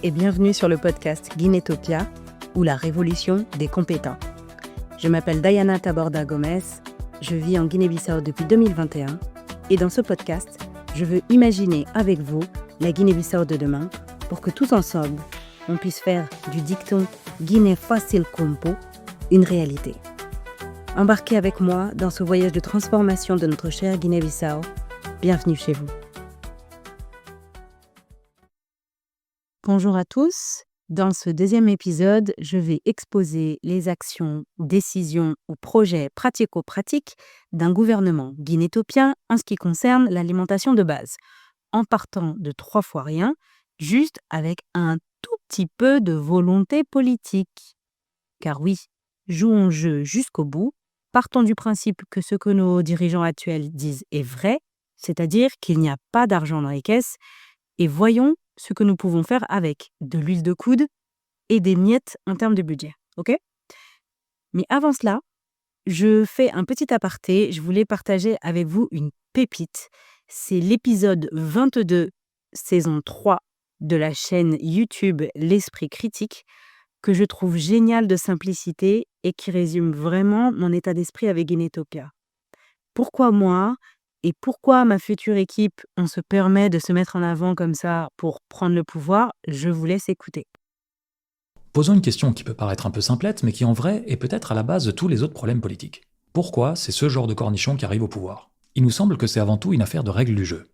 et bienvenue sur le podcast Guinétopia ou la révolution des compétents. Je m'appelle Diana Taborda Gomez, je vis en Guinée-Bissau depuis 2021 et dans ce podcast, je veux imaginer avec vous la Guinée-Bissau de demain pour que tous ensemble, on puisse faire du dicton Guinée facile compo une réalité. Embarquez avec moi dans ce voyage de transformation de notre chère Guinée-Bissau. Bienvenue chez vous. Bonjour à tous. Dans ce deuxième épisode, je vais exposer les actions, décisions ou projets pratico-pratiques d'un gouvernement guinétopien en ce qui concerne l'alimentation de base, en partant de 3 fois rien, juste avec un tout petit peu de volonté politique. Car oui, jouons jeu jusqu'au bout, partons du principe que ce que nos dirigeants actuels disent est vrai, c'est-à-dire qu'il n'y a pas d'argent dans les caisses, et voyons ce que nous pouvons faire avec de l'huile de coude et des miettes en termes de budget, ok? Mais avant cela, je fais un petit aparté, je voulais partager avec vous une pépite. C'est l'épisode 22, saison 3 de la chaîne YouTube L'Esprit Critique, que je trouve génial de simplicité et qui résume vraiment mon état d'esprit avec Guinétopia. Pourquoi moi et pourquoi ma future équipe, on se permet de se mettre en avant comme ça pour prendre le pouvoir, je vous laisse écouter. Posons une question qui peut paraître un peu simplette, mais qui en vrai est peut-être à la base de tous les autres problèmes politiques. Pourquoi c'est ce genre de cornichon qui arrive au pouvoir? Il nous semble que c'est avant tout une affaire de règles du jeu.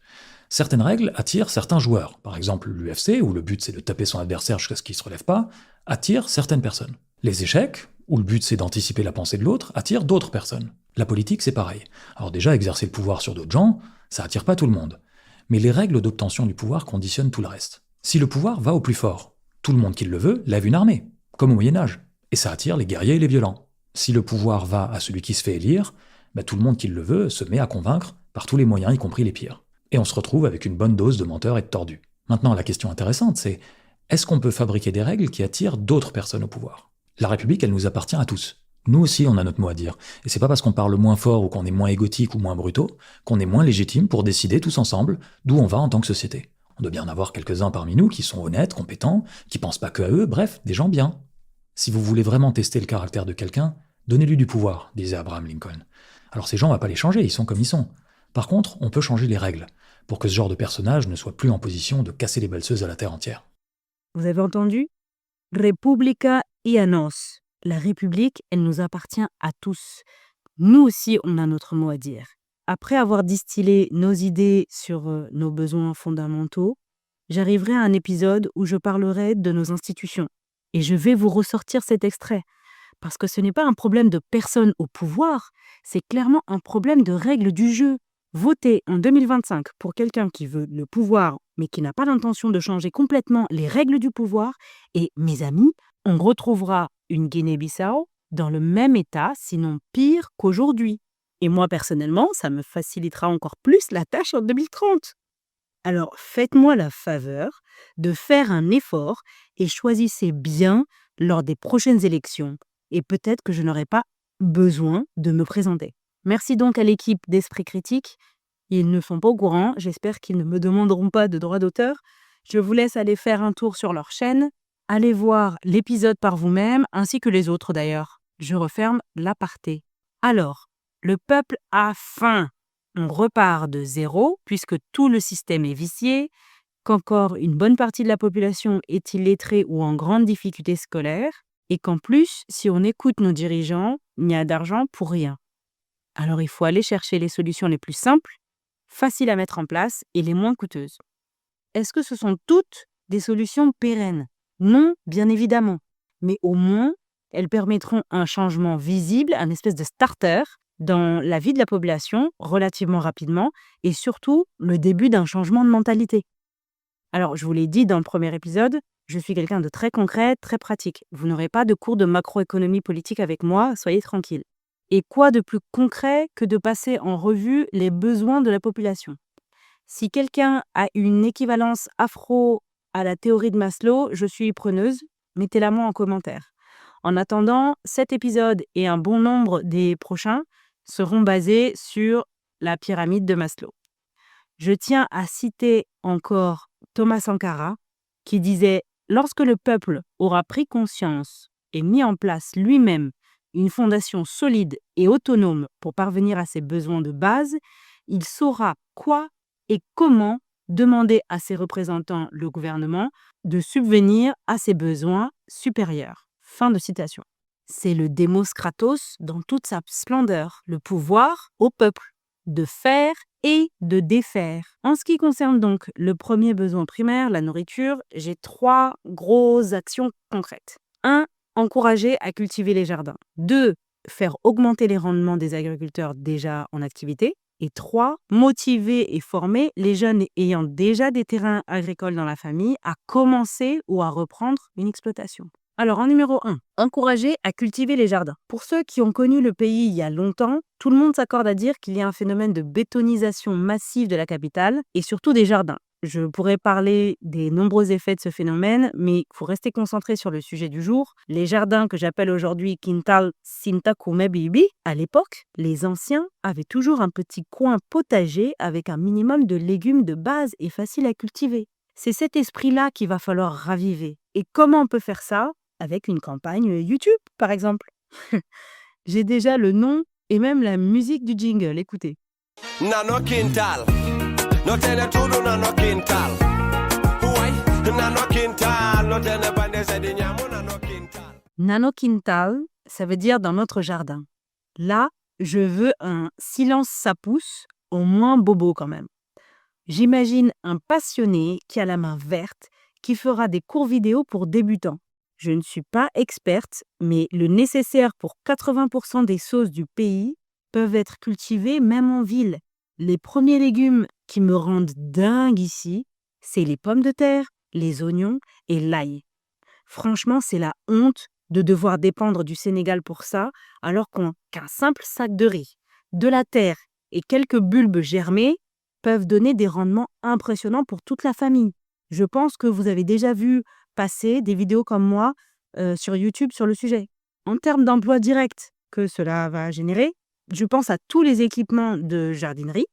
Certaines règles attirent certains joueurs, par exemple l'UFC, où le but c'est de taper son adversaire jusqu'à ce qu'il ne se relève pas, attirent certaines personnes. Les échecs, où le but c'est d'anticiper la pensée de l'autre, attirent d'autres personnes. La politique c'est pareil. Alors déjà, exercer le pouvoir sur d'autres gens, ça attire pas tout le monde. Mais les règles d'obtention du pouvoir conditionnent tout le reste. Si le pouvoir va au plus fort, tout le monde qui le veut lève une armée, comme au Moyen-Âge, et ça attire les guerriers et les violents. Si le pouvoir va à celui qui se fait élire, tout le monde qui le veut se met à convaincre par tous les moyens, y compris les pires. Et on se retrouve avec une bonne dose de menteurs et de tordus. Maintenant, la question intéressante, c'est est-ce qu'on peut fabriquer des règles qui attirent d'autres personnes au pouvoir? La République, elle nous appartient à tous. Nous aussi, on a notre mot à dire. Et c'est pas parce qu'on parle moins fort ou qu'on est moins égotique ou moins brutaux qu'on est moins légitime pour décider tous ensemble d'où on va en tant que société. On doit bien en avoir quelques-uns parmi nous qui sont honnêtes, compétents, qui pensent pas que à eux, bref, des gens bien. Si vous voulez vraiment tester le caractère de quelqu'un, donnez-lui du pouvoir, disait Abraham Lincoln. Alors ces gens, on va pas les changer, ils sont comme ils sont. Par contre, on peut changer les règles, pour que ce genre de personnage ne soit plus en position de casser les valseuses à la terre entière. Vous avez entendu? República y a nos. La République, elle nous appartient à tous. Nous aussi, on a notre mot à dire. Après avoir distillé nos idées sur nos besoins fondamentaux, j'arriverai à un épisode où je parlerai de nos institutions. Et je vais vous ressortir cet extrait. Parce que ce n'est pas un problème de personne au pouvoir, c'est clairement un problème de règles du jeu. Voter en 2025 pour quelqu'un qui veut le pouvoir, mais qui n'a pas l'intention de changer complètement les règles du pouvoir, et mes amis, on retrouvera une Guinée-Bissau dans le même état, sinon pire qu'aujourd'hui. Et moi, personnellement, ça me facilitera encore plus la tâche en 2030. Alors, faites-moi la faveur de faire un effort et choisissez bien lors des prochaines élections. Et peut-être que je n'aurai pas besoin de me présenter. Merci donc à l'équipe d'Esprit Critique. Ils ne sont pas au courant, j'espère qu'ils ne me demanderont pas de droit d'auteur. Je vous laisse aller faire un tour sur leur chaîne. Allez voir l'épisode par vous-même, ainsi que les autres d'ailleurs. Je referme l'aparté. Alors, le peuple a faim. On repart de zéro, puisque tout le système est vicié, qu'encore une bonne partie de la population est illettrée ou en grande difficulté scolaire, et qu'en plus, si on écoute nos dirigeants, il n'y a d'argent pour rien. Alors il faut aller chercher les solutions les plus simples, faciles à mettre en place et les moins coûteuses. Est-ce que ce sont toutes des solutions pérennes? Non, bien évidemment. Mais au moins, elles permettront un changement visible, un espèce de starter dans la vie de la population relativement rapidement et surtout le début d'un changement de mentalité. Alors, je vous l'ai dit dans le premier épisode, je suis quelqu'un de très concret, très pratique. Vous n'aurez pas de cours de macroéconomie politique avec moi, soyez tranquille. Et quoi de plus concret que de passer en revue les besoins de la population? Si quelqu'un a une équivalence afro à la théorie de Maslow, je suis preneuse, mettez-la moi en commentaire. En attendant, cet épisode et un bon nombre des prochains seront basés sur la pyramide de Maslow. Je tiens à citer encore Thomas Sankara, qui disait Lorsque le peuple aura pris conscience et mis en place lui-même une fondation solide et autonome pour parvenir à ses besoins de base, il saura quoi et comment demander à ses représentants, le gouvernement, de subvenir à ses besoins supérieurs. Fin de citation. C'est le démos kratos dans toute sa splendeur, le pouvoir au peuple, de faire et de défaire. En ce qui concerne donc le premier besoin primaire, la nourriture, j'ai 3 grosses actions concrètes. 1. Encourager à cultiver les jardins. 2. Faire augmenter les rendements des agriculteurs déjà en activité. Et 3. Motiver et former les jeunes ayant déjà des terrains agricoles dans la famille à commencer ou à reprendre une exploitation. Alors, en numéro 1, encourager à cultiver les jardins. Pour ceux qui ont connu le pays il y a longtemps, tout le monde s'accorde à dire qu'il y a un phénomène de bétonisation massive de la capitale et surtout des jardins. Je pourrais parler des nombreux effets de ce phénomène, mais il faut rester concentré sur le sujet du jour. Les jardins que j'appelle aujourd'hui Quintal Sintakume Bibi, à l'époque, les anciens avaient toujours un petit coin potager avec un minimum de légumes de base et facile à cultiver. C'est cet esprit-là qu'il va falloir raviver. Et comment on peut faire ça? Avec une campagne YouTube, par exemple. J'ai déjà le nom et même la musique du jingle, écoutez. Nano Quintal, no tiene todo Nano Quintal. Uy, Nano Quintal, no tiene pan de sediñamo Nano Quintal. Nano Quintal, ça veut dire dans notre jardin. Là, je veux un silence ça pousse, au moins bobo quand même. J'imagine un passionné qui a la main verte, qui fera des cours vidéo pour débutants. Je ne suis pas experte, mais le nécessaire pour 80% des sauces du pays peuvent être cultivées même en ville. Les premiers légumes qui me rendent dingue ici, c'est les pommes de terre, les oignons et l'ail. Franchement, c'est la honte de devoir dépendre du Sénégal pour ça, alors qu'un simple sac de riz, de la terre et quelques bulbes germés peuvent donner des rendements impressionnants pour toute la famille. Je pense que vous avez déjà vu passer des vidéos comme moi sur YouTube sur le sujet. En termes d'emploi direct que cela va générer, je pense à tous les équipements de jardinerie,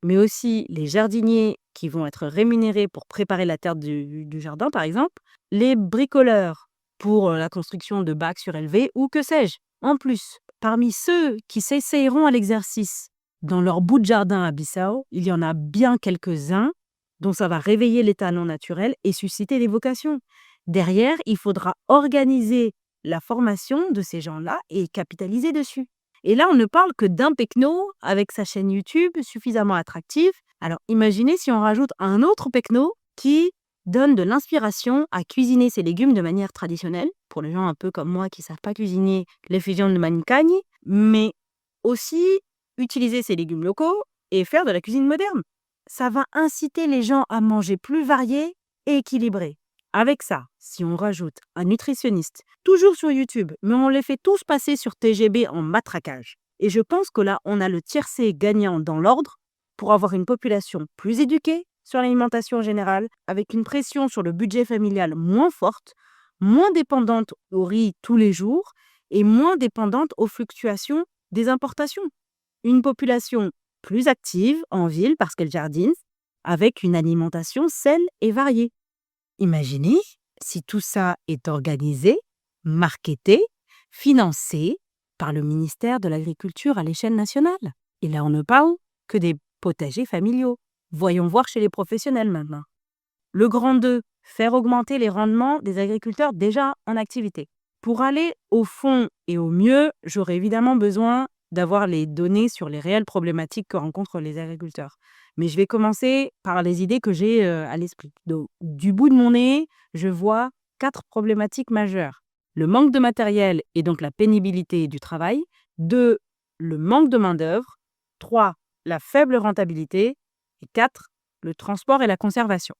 mais aussi les jardiniers qui vont être rémunérés pour préparer la terre du jardin, par exemple, les bricoleurs pour la construction de bacs surélevés ou que sais-je. En plus, parmi ceux qui s'essayeront à l'exercice dans leur bout de jardin à Bissau, il y en a bien quelques-uns dont ça va réveiller les talents naturels et susciter des vocations. Derrière, il faudra organiser la formation de ces gens-là et capitaliser dessus. Et là, on ne parle que d'un pecno avec sa chaîne YouTube suffisamment attractive. Alors imaginez si on rajoute un autre pecno qui donne de l'inspiration à cuisiner ses légumes de manière traditionnelle, pour les gens un peu comme moi qui ne savent pas cuisiner les fusions de manicagni, mais aussi utiliser ces légumes locaux et faire de la cuisine moderne. Ça va inciter les gens à manger plus varié et équilibré. Avec ça, si on rajoute un nutritionniste, toujours sur YouTube, mais on les fait tous passer sur TGB en matraquage. Et je pense que là, on a le tiercé gagnant dans l'ordre pour avoir une population plus éduquée sur l'alimentation générale, avec une pression sur le budget familial moins forte, moins dépendante au riz tous les jours et moins dépendante aux fluctuations des importations. Une population plus active en ville parce qu'elle jardine, avec une alimentation saine et variée. Imaginez si tout ça est organisé, marketé, financé par le ministère de l'Agriculture à l'échelle nationale. Et là, on ne parle que des potagers familiaux. Voyons voir chez les professionnels maintenant. Le grand 2, faire augmenter les rendements des agriculteurs déjà en activité. Pour aller au fond et au mieux, j'aurais évidemment besoin d'avoir les données sur les réelles problématiques que rencontrent les agriculteurs. Mais je vais commencer par les idées que j'ai à l'esprit. Donc, du bout de mon nez, je vois 4 problématiques majeures. Le manque de matériel et donc la pénibilité du travail. 2, le manque de main-d'œuvre. 3, la faible rentabilité. Et 4, le transport et la conservation.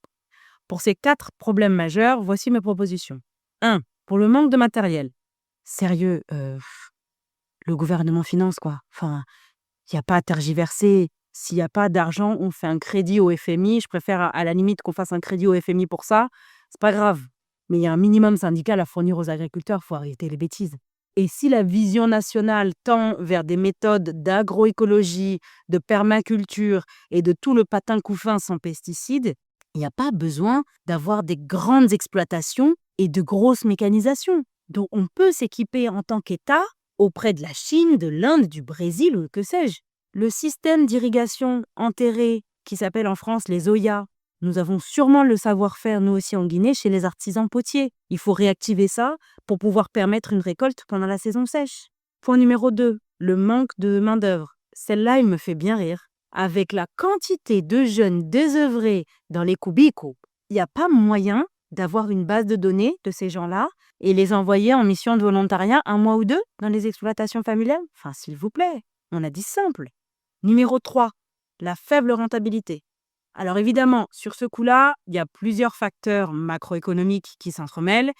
Pour ces 4 problèmes majeurs, voici mes propositions. 1, pour le manque de matériel. Sérieux, le gouvernement finance quoi. Enfin, il n'y a pas à tergiverser. S'il n'y a pas d'argent, on fait un crédit au FMI. Je préfère à la limite qu'on fasse un crédit au FMI pour ça. C'est pas grave. Mais il y a un minimum syndical à fournir aux agriculteurs. Il faut arrêter les bêtises. Et si la vision nationale tend vers des méthodes d'agroécologie, de permaculture et de tout le patin couffin sans pesticides, Il n'y a pas besoin d'avoir des grandes exploitations et de grosses mécanisations. Donc on peut s'équiper en tant qu'État auprès de la Chine, de l'Inde, du Brésil ou que sais-je. Le système d'irrigation enterré qui s'appelle en France les Zoya, nous avons sûrement le savoir-faire, nous aussi en Guinée, chez les artisans potiers. Il faut réactiver ça pour pouvoir permettre une récolte pendant la saison sèche. Point numéro 2, le manque de main-d'œuvre. Celle-là, il me fait bien rire. Avec la quantité de jeunes désœuvrés dans les cubicles, il n'y a pas moyen d'avoir une base de données de ces gens-là et les envoyer en mission de volontariat 1 mois ou 2 dans les exploitations familiales. Enfin, s'il vous plaît, on a dit simple. Numéro 3, la faible rentabilité. Alors évidemment, sur ce coup-là, il y a plusieurs facteurs macroéconomiques qui s'entremêlent,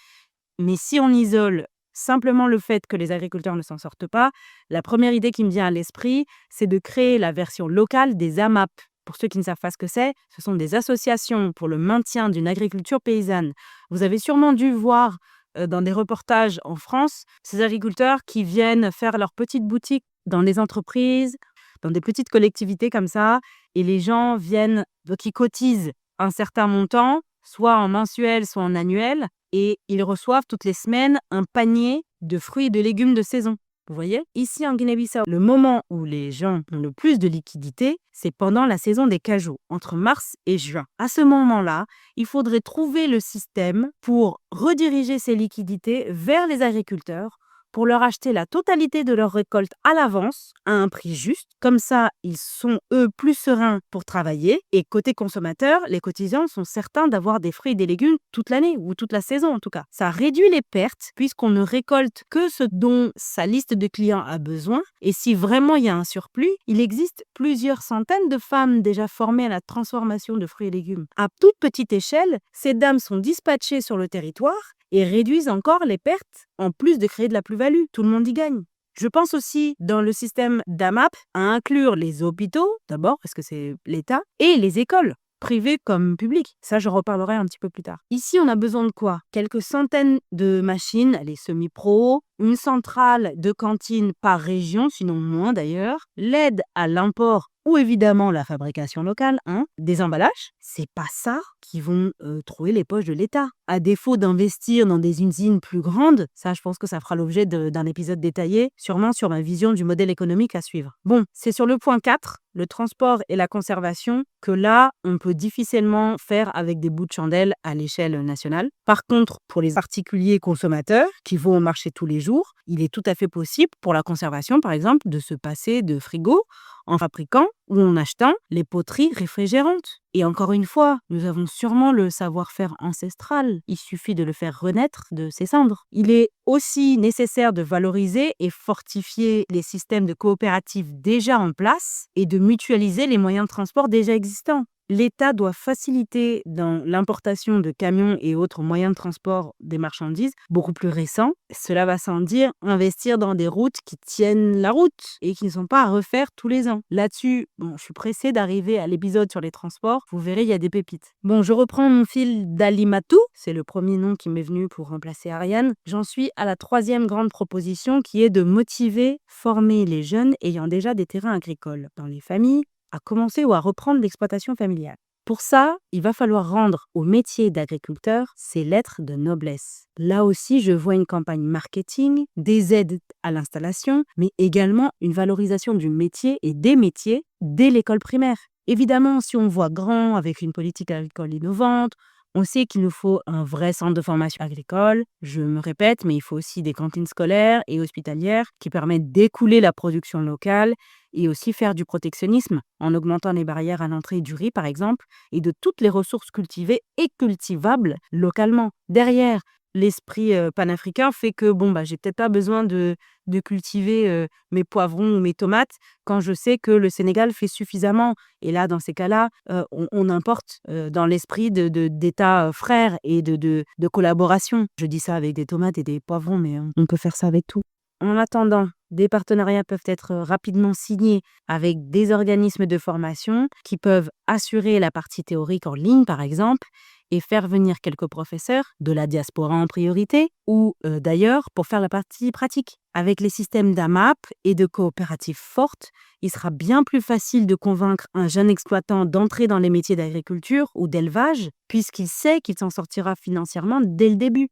mais si on isole simplement le fait que les agriculteurs ne s'en sortent pas, la première idée qui me vient à l'esprit, c'est de créer la version locale des AMAP. Pour ceux qui ne savent pas ce que c'est, ce sont des associations pour le maintien d'une agriculture paysanne. Vous avez sûrement dû voir dans des reportages en France, ces agriculteurs qui viennent faire leur petite boutique dans des entreprises, dans des petites collectivités comme ça, et les gens viennent, donc ils cotisent un certain montant, soit en mensuel, soit en annuel, et ils reçoivent toutes les semaines un panier de fruits et de légumes de saison. Vous voyez, ici en Guinée-Bissau, le moment où les gens ont le plus de liquidités, c'est pendant la saison des cajous, entre mars et juin. À ce moment-là, il faudrait trouver le système pour rediriger ces liquidités vers les agriculteurs pour leur acheter la totalité de leur récolte à l'avance, à un prix juste. Comme ça, ils sont, eux, plus sereins pour travailler. Et côté consommateur, les cotisants sont certains d'avoir des fruits et des légumes toute l'année, ou toute la saison en tout cas. Ça réduit les pertes, puisqu'on ne récolte que ce dont sa liste de clients a besoin. Et si vraiment il y a un surplus, il existe plusieurs centaines de femmes déjà formées à la transformation de fruits et légumes. À toute petite échelle, ces dames sont dispatchées sur le territoire et réduisent encore les pertes, en plus de créer de la plus-value. Tout le monde y gagne. Je pense aussi, dans le système d'AMAP, à inclure les hôpitaux, d'abord, parce que c'est l'État, et les écoles, privées comme publiques. Ça, je reparlerai un petit peu plus tard. Ici, on a besoin de quoi? Quelques centaines de machines, les semi-pro, une centrale de cantine par région, sinon moins d'ailleurs, l'aide à l'import ou évidemment la fabrication locale, des emballages. C'est pas ça qui vont trouver les poches de l'État. À défaut d'investir dans des usines plus grandes, ça je pense que ça fera l'objet d'un épisode détaillé, sûrement sur ma vision du modèle économique à suivre. Bon, c'est sur le point 4, le transport et la conservation, que là, on peut difficilement faire avec des bouts de chandelle à l'échelle nationale. Par contre, pour les particuliers consommateurs qui vont au marché tous les jours, il est tout à fait possible pour la conservation, par exemple, de se passer de frigo en fabriquant ou en achetant les poteries réfrigérantes. Et encore une fois, nous avons sûrement le savoir-faire ancestral. Il suffit de le faire renaître de ses cendres. Il est aussi nécessaire de valoriser et fortifier les systèmes de coopératives déjà en place et de mutualiser les moyens de transport déjà existants. L'État doit faciliter dans l'importation de camions et autres moyens de transport des marchandises beaucoup plus récents. Cela va sans dire investir dans des routes qui tiennent la route et qui ne sont pas à refaire tous les ans. Là-dessus, je suis pressée d'arriver à l'épisode sur les transports. Vous verrez, il y a des pépites. Bon, je reprends mon fil d'Alimatou. C'est le premier nom qui m'est venu pour remplacer Ariane. J'en suis à la 3e grande proposition qui est de motiver, former les jeunes ayant déjà des terrains agricoles dans les familles, à commencer ou à reprendre l'exploitation familiale. Pour ça, il va falloir rendre au métier d'agriculteur ses lettres de noblesse. Là aussi, je vois une campagne marketing, des aides à l'installation, mais également une valorisation du métier et des métiers dès l'école primaire. Évidemment, si on voit grand avec une politique agricole innovante, on sait qu'il nous faut un vrai centre de formation agricole. Je me répète, mais il faut aussi des cantines scolaires et hospitalières qui permettent d'écouler la production locale et aussi faire du protectionnisme en augmentant les barrières à l'entrée du riz, par exemple, et de toutes les ressources cultivées et cultivables localement. Derrière, l'esprit panafricain fait que j'ai peut-être pas besoin de cultiver mes poivrons ou mes tomates quand je sais que le Sénégal fait suffisamment. Et là, dans ces cas-là, on importe dans l'esprit d'États frères et de collaboration. Je dis ça avec des tomates et des poivrons, mais on peut faire ça avec tout. En attendant, des partenariats peuvent être rapidement signés avec des organismes de formation qui peuvent assurer la partie théorique en ligne, par exemple, et faire venir quelques professeurs de la diaspora en priorité ou d'ailleurs pour faire la partie pratique. Avec les systèmes d'AMAP et de coopératives fortes, il sera bien plus facile de convaincre un jeune exploitant d'entrer dans les métiers d'agriculture ou d'élevage puisqu'il sait qu'il s'en sortira financièrement dès le début.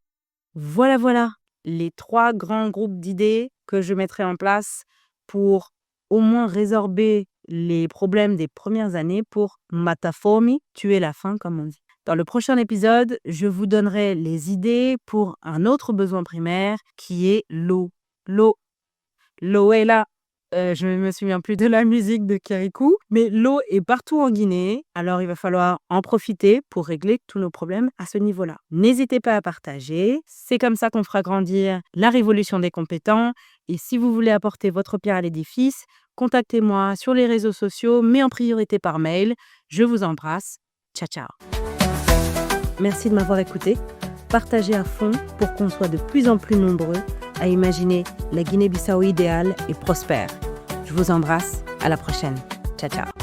Voilà, les 3 grands groupes d'idées que je mettrai en place pour au moins résorber les problèmes des premières années pour matafomi, tuer la faim comme on dit. Dans le prochain épisode, je vous donnerai les idées pour un autre besoin primaire qui est l'eau. L'eau est là. Je ne me souviens plus de la musique de Kirikou, mais l'eau est partout en Guinée, alors il va falloir en profiter pour régler tous nos problèmes à ce niveau-là. N'hésitez pas à partager, c'est comme ça qu'on fera grandir la révolution des compétents, et si vous voulez apporter votre pierre à l'édifice, contactez-moi sur les réseaux sociaux, mais en priorité par mail. Je vous embrasse. Ciao. Merci de m'avoir écouté. Partagez à fond pour qu'on soit de plus en plus nombreux à imaginer la Guinée-Bissau idéale et prospère. Je vous embrasse, à la prochaine. Ciao.